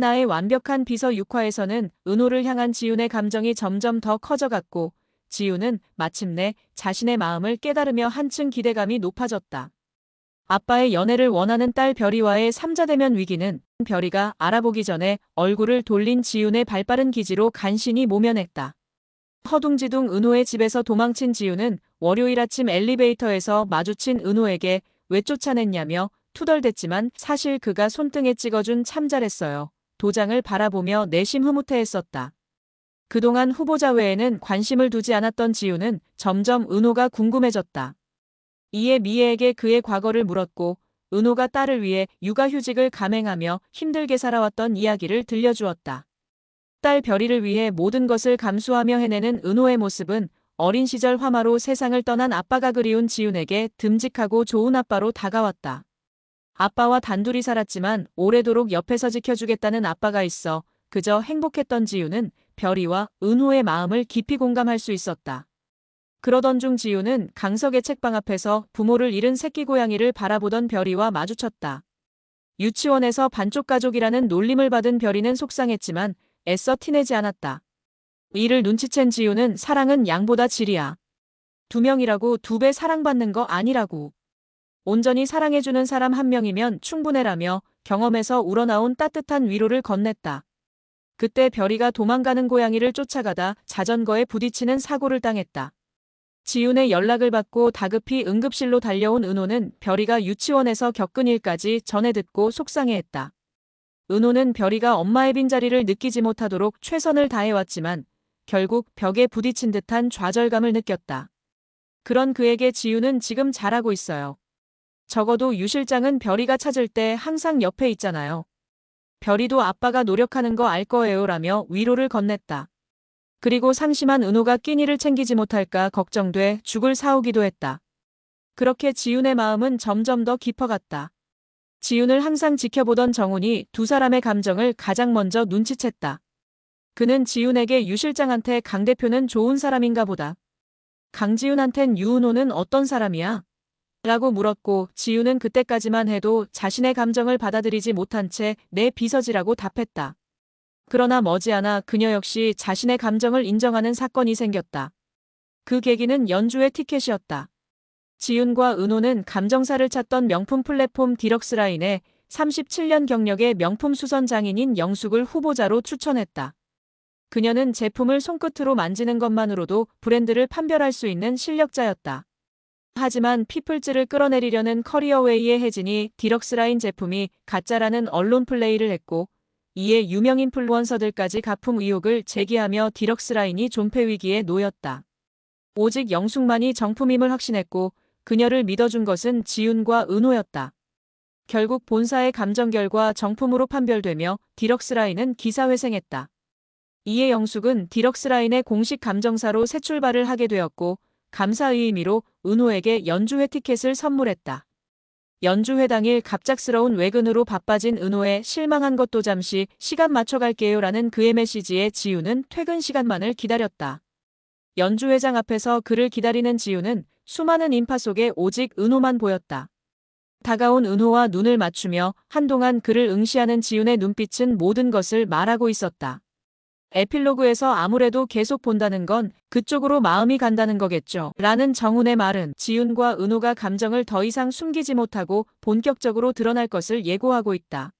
나의 완벽한 비서 6화에서는 은호를 향한 지훈의 감정이 점점 더 커져갔고 지훈은 마침내 자신의 마음을 깨달으며 한층 기대감이 높아졌다. 아빠의 연애를 원하는 딸 별이와의 3자 대면 위기는 별이가 알아보기 전에 얼굴을 돌린 지훈의 발빠른 기지로 간신히 모면했다. 허둥지둥 은호의 집에서 도망친 지훈은 월요일 아침 엘리베이터에서 마주친 은호에게 왜 쫓아냈냐며 투덜댔지만 사실 그가 손등에 찍어준 참 잘했어요. 도장을 바라보며 내심 흐뭇해했었다. 그동안 후보자 외에는 관심을 두지 않았던 지훈은 점점 은호가 궁금해졌다. 이에 미애에게 그의 과거를 물었고 은호가 딸을 위해 육아휴직을 감행하며 힘들게 살아왔던 이야기를 들려주었다. 딸 별이를 위해 모든 것을 감수하며 해내는 은호의 모습은 어린 시절 화마로 세상을 떠난 아빠가 그리운 지훈에게 듬직하고 좋은 아빠로 다가왔다. 아빠와 단둘이 살았지만 오래도록 옆에서 지켜주겠다는 아빠가 있어 그저 행복했던 지훈은 별이와 은호의 마음을 깊이 공감할 수 있었다. 그러던 중 지훈은 강석의 책방 앞에서 부모를 잃은 새끼 고양이를 바라보던 별이와 마주쳤다. 유치원에서 반쪽 가족이라는 놀림을 받은 별이는 속상했지만 애써 티내지 않았다. 이를 눈치챈 지훈은 사랑은 양보다 질이야. 2명이라고 2배 사랑받는 거 아니라고. 온전히 사랑해주는 사람 1명이면 충분해라며 경험에서 우러나온 따뜻한 위로를 건넸다. 그때 별이가 도망가는 고양이를 쫓아가다 자전거에 부딪히는 사고를 당했다. 지훈의 연락을 받고 다급히 응급실로 달려온 은호는 별이가 유치원에서 겪은 일까지 전해 듣고 속상해했다. 은호는 별이가 엄마의 빈자리를 느끼지 못하도록 최선을 다해왔지만 결국 벽에 부딪힌 듯한 좌절감을 느꼈다. 그런 그에게 지훈은 지금 잘하고 있어요. 적어도 유 실장은 별이가 찾을 때 항상 옆에 있잖아요. 별이도 아빠가 노력하는 거 알 거예요 라며 위로를 건넸다. 그리고 상심한 은호가 끼니를 챙기지 못할까 걱정돼 죽을 사오기도 했다. 그렇게 지훈의 마음은 점점 더 깊어갔다. 지훈을 항상 지켜보던 정훈이 두 사람의 감정을 가장 먼저 눈치챘다. 그는 지훈에게 유 실장한테 강 대표는 좋은 사람인가 보다. 강지훈한텐 유은호는 어떤 사람이야? 라고 물었고 지훈은 그때까지만 해도 자신의 감정을 받아들이지 못한 채 내 비서지라고 답했다. 그러나 머지않아 그녀 역시 자신의 감정을 인정하는 사건이 생겼다. 그 계기는 연주회 티켓이었다. 지훈과 은호는 감정사를 찾던 명품 플랫폼 디럭스라인에 37년 경력의 명품 수선 장인인 영숙을 후보자로 추천했다. 그녀는 제품을 손끝으로 만지는 것만으로도 브랜드를 판별할 수 있는 실력자였다. 하지만 피플즈를 끌어내리려는 커리어웨이의 혜진이 디럭스라인 제품이 가짜라는 언론 플레이를 했고 이에 유명 인플루언서들까지 가품 의혹을 제기하며 디럭스라인이 존폐 위기에 놓였다. 오직 영숙만이 정품임을 확신했고 그녀를 믿어준 것은 지훈과 은호였다. 결국 본사의 감정 결과 정품으로 판별되며 디럭스라인은 기사회생했다. 이에 영숙은 디럭스라인의 공식 감정사로 새 출발을 하게 되었고 감사의 의미로 은호에게 연주회 티켓을 선물했다. 연주회 당일 갑작스러운 외근으로 바빠진 은호에 실망한 것도 잠시 시간 맞춰갈게요 라는 그의 메시지에 지훈은 퇴근 시간만을 기다렸다. 연주회장 앞에서 그를 기다리는 지훈은 수많은 인파 속에 오직 은호만 보였다. 다가온 은호와 눈을 맞추며 한동안 그를 응시하는 지훈의 눈빛은 모든 것을 말하고 있었다. 에필로그에서 아무래도 계속 본다는 건 그쪽으로 마음이 간다는 거겠죠. 라는 정훈의 말은 지훈과 은호가 감정을 더 이상 숨기지 못하고 본격적으로 드러날 것을 예고하고 있다.